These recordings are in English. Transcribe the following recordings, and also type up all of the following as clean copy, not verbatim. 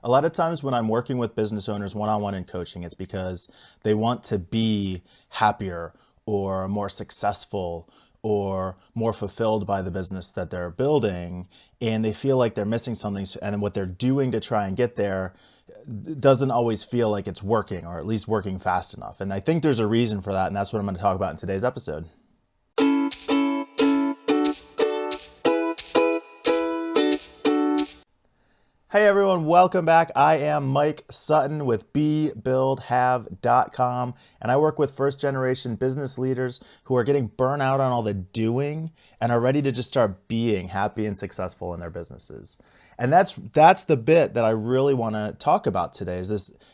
A lot of times when I'm working with business owners one-on-one in coaching, it's because they want to be happier or more successful or more fulfilled by the business that they're building, and they feel like they're missing something, and what they're doing to try and get there doesn't always feel like it's working, or at least working fast enough. And I think there's a reason for that, and that's what I'm going to talk about in today's episode. Hey everyone, welcome back. I am Mike Sutton with BeBuildHave.com, and I work with first generation business leaders who are getting burnt out on all the doing and are ready to just start being happy and successful in their businesses. And that's the bit that I really want to talk about today is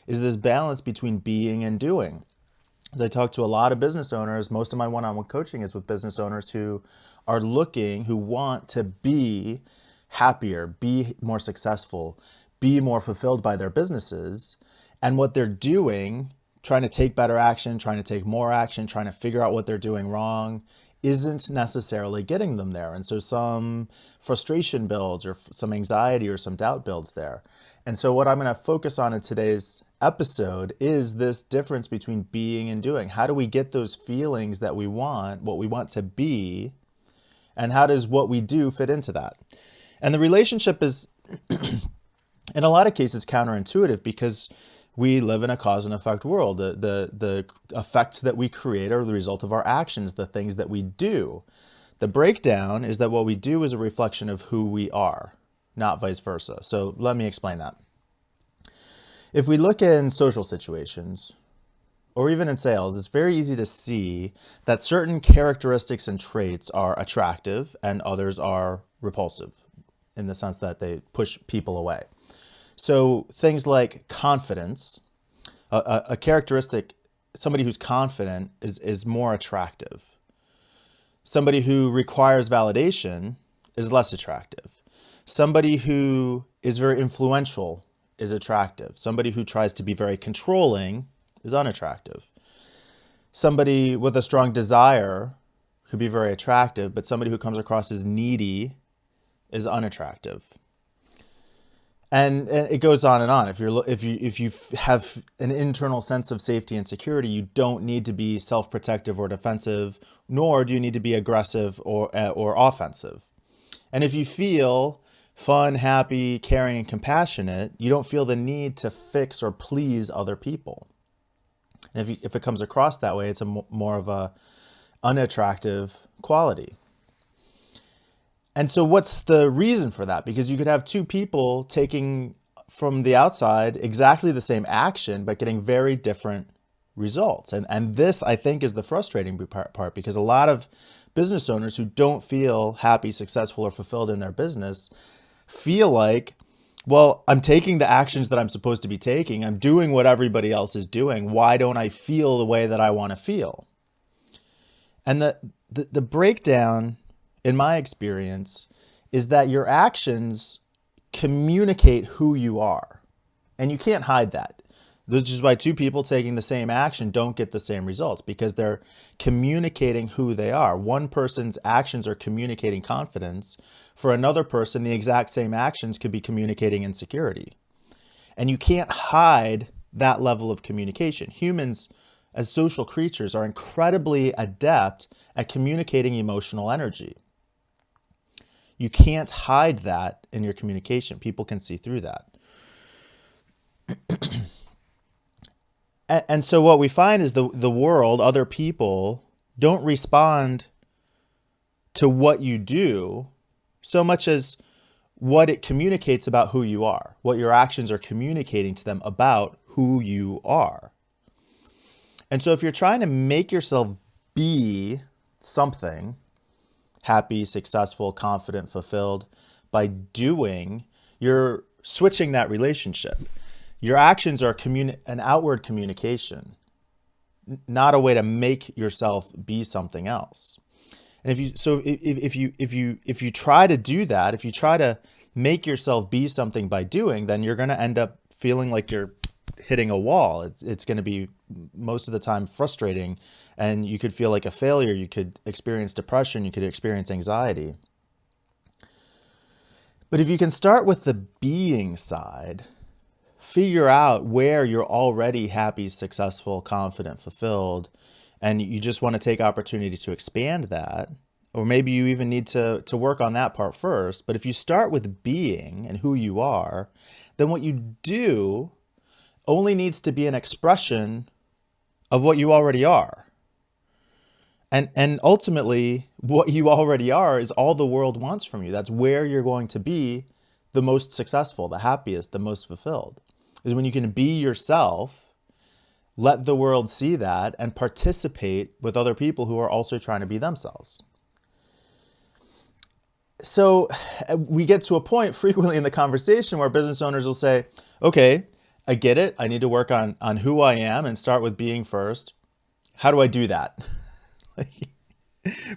this balance between being and doing. As I talk to a lot of business owners, most of my one-on-one coaching is with business owners who want to be happier, be more successful, be more fulfilled by their businesses. And what they're doing, trying to take better action, trying to take more action, trying to figure out what they're doing wrong, isn't necessarily getting them there. And so some frustration builds, or some anxiety or some doubt builds there. And so what I'm going to focus on in today's episode is this difference between being and doing. How do we get those feelings that we want, what we want to be, and how does what we do fit into that? And the relationship is, in a lot of cases, counterintuitive because we live in a cause and effect world. The effects that we create are the result of our actions, the things that we do. The breakdown is that what we do is a reflection of who we are, not vice versa. So let me explain that. If we look in social situations, or even in sales, it's very easy to see that certain characteristics and traits are attractive and others are repulsive, in the sense that they push people away. So things like confidence, a characteristic, somebody who's confident is more attractive. Somebody who requires validation is less attractive. Somebody who is very influential is attractive. Somebody who tries to be very controlling is unattractive. Somebody with a strong desire could be very attractive, but somebody who comes across as needy is unattractive. And it goes on and on. If you have an internal sense of safety and security, you don't need to be self-protective or defensive, nor do you need to be aggressive or offensive. And if you feel fun, happy, caring, and compassionate, you don't feel the need to fix or please other people. And if it comes across that way, it's more of a unattractive quality. And so what's the reason for that? Because you could have two people taking from the outside exactly the same action, but getting very different results. And this, I think, is the frustrating part, because a lot of business owners who don't feel happy, successful, or fulfilled in their business feel like, well, I'm taking the actions that I'm supposed to be taking. I'm doing what everybody else is doing. Why don't I feel the way that I want to feel? And the breakdown, in my experience, is that your actions communicate who you are. And you can't hide that. This is why two people taking the same action don't get the same results, because they're communicating who they are. One person's actions are communicating confidence. For another person, the exact same actions could be communicating insecurity. And you can't hide that level of communication. Humans, as social creatures, are incredibly adept at communicating emotional energy. You can't hide that in your communication. People can see through that. And so what we find is the world, other people, don't respond to what you do so much as what it communicates about who you are, what your actions are communicating to them about who you are. And so if you're trying to make yourself be something, happy, successful, confident, fulfilled, by doing, you're switching that relationship. Your actions are an outward communication, not a way to make yourself be something else. And if you try to do that, if you try to make yourself be something by doing, then you're going to end up feeling like you're hitting a wall. It's going to be most of the time frustrating, and you could feel like a failure. You could experience depression. You could experience anxiety. But if you can start with the being side, figure out where you're already happy, successful, confident, fulfilled, and you just want to take opportunity to expand that, or maybe you even need to work on that part first. But if you start with being and who you are, then what you do only needs to be an expression of what you already are. And ultimately, what you already are is all the world wants from you. That's where you're going to be the most successful, the happiest, the most fulfilled, is when you can be yourself, let the world see that, and participate with other people who are also trying to be themselves. So we get to a point frequently in the conversation where business owners will say, okay, I get it. I need to work on who I am and start with being first. How do I do that?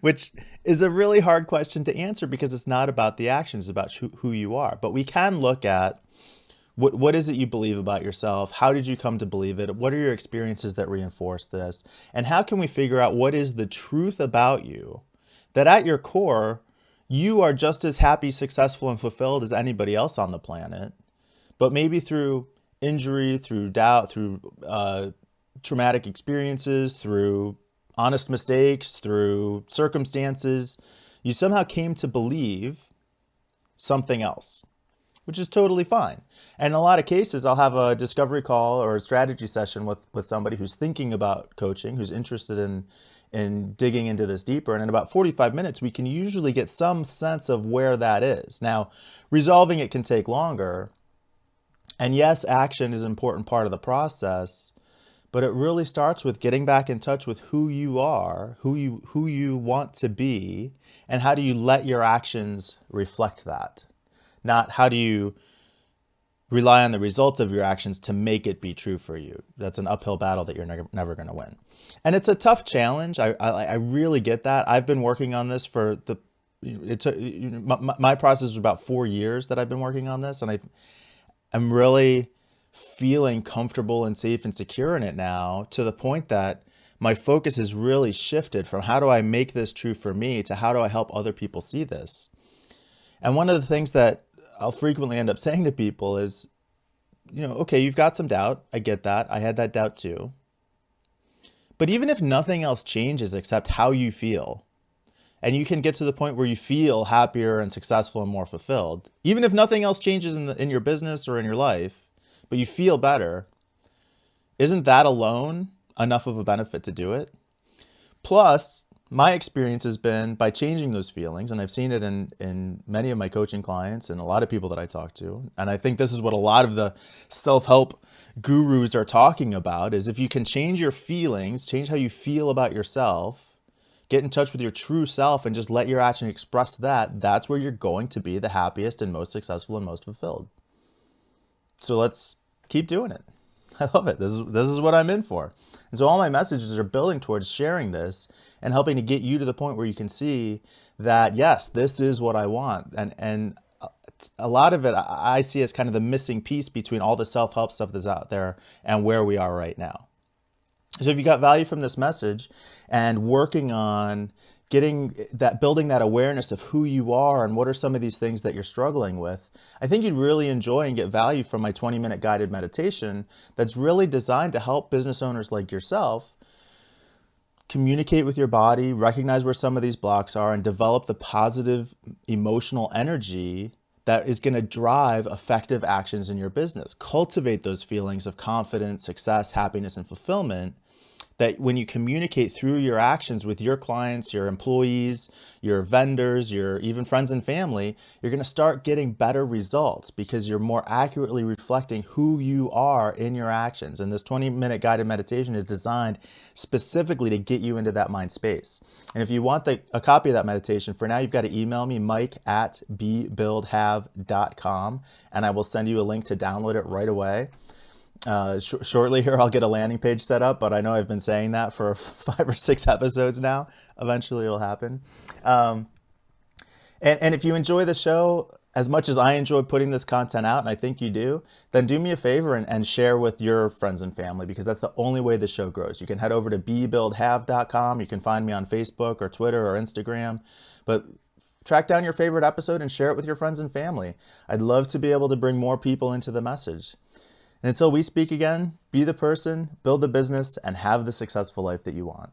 Which is a really hard question to answer because it's not about the actions, it's about who you are. But we can look at what is it you believe about yourself? How did you come to believe it? What are your experiences that reinforce this? And how can we figure out what is the truth about you that at your core, you are just as happy, successful, and fulfilled as anybody else on the planet, but maybe through injury, through doubt, through traumatic experiences, through honest mistakes, through circumstances, you somehow came to believe something else, which is totally fine. And in a lot of cases, I'll have a discovery call or a strategy session with somebody who's thinking about coaching, who's interested in digging into this deeper. And in about 45 minutes, we can usually get some sense of where that is. Now, resolving it can take longer. And yes, action is an important part of the process, but it really starts with getting back in touch with who you are, who you want to be, and how do you let your actions reflect that? Not how do you rely on the results of your actions to make it be true for you. That's an uphill battle that you're never going to win. And it's a tough challenge. I really get that. I've been working on this for my process was about 4 years that I've been working on this, and I'm really feeling comfortable and safe and secure in it now, to the point that my focus has really shifted from how do I make this true for me to how do I help other people see this. And one of the things that I'll frequently end up saying to people is, okay, you've got some doubt. I get that. I had that doubt too. But even if nothing else changes except how you feel, and you can get to the point where you feel happier and successful and more fulfilled, even if nothing else changes in your business or in your life, but you feel better, isn't that alone enough of a benefit to do it? Plus, my experience has been by changing those feelings, and I've seen it in many of my coaching clients and a lot of people that I talk to, and I think this is what a lot of the self-help gurus are talking about, is if you can change your feelings, change how you feel about yourself, get in touch with your true self and just let your action express that, that's where you're going to be the happiest and most successful and most fulfilled. So let's keep doing it. I love it. This is what I'm in for. And so all my messages are building towards sharing this and helping to get you to the point where you can see that, yes, this is what I want. And a lot of it I see as kind of the missing piece between all the self-help stuff that's out there and where we are right now. So if you got value from this message and working on building that awareness of who you are and what are some of these things that you're struggling with, I think you'd really enjoy and get value from my 20-minute guided meditation that's really designed to help business owners like yourself communicate with your body, recognize where some of these blocks are, and develop the positive emotional energy that is going to drive effective actions in your business. Cultivate those feelings of confidence, success, happiness, and fulfillment that when you communicate through your actions with your clients, your employees, your vendors, your even friends and family, you're going to start getting better results because you're more accurately reflecting who you are in your actions. And this 20-minute guided meditation is designed specifically to get you into that mind space. And if you want a copy of that meditation, for now, you've got to email me, mike@bebuildhave.com, and I will send you a link to download it right away. Shortly here, I'll get a landing page set up, but I know I've been saying that for 5 or 6 episodes now. Eventually it'll happen. And if you enjoy the show as much as I enjoy putting this content out, and I think you do, then do me a favor and share with your friends and family, because that's the only way the show grows. You can head over to bebuildhave.com. You can find me on Facebook or Twitter or Instagram, but track down your favorite episode and share it with your friends and family. I'd love to be able to bring more people into the message. And until we speak again, be the person, build the business, and have the successful life that you want.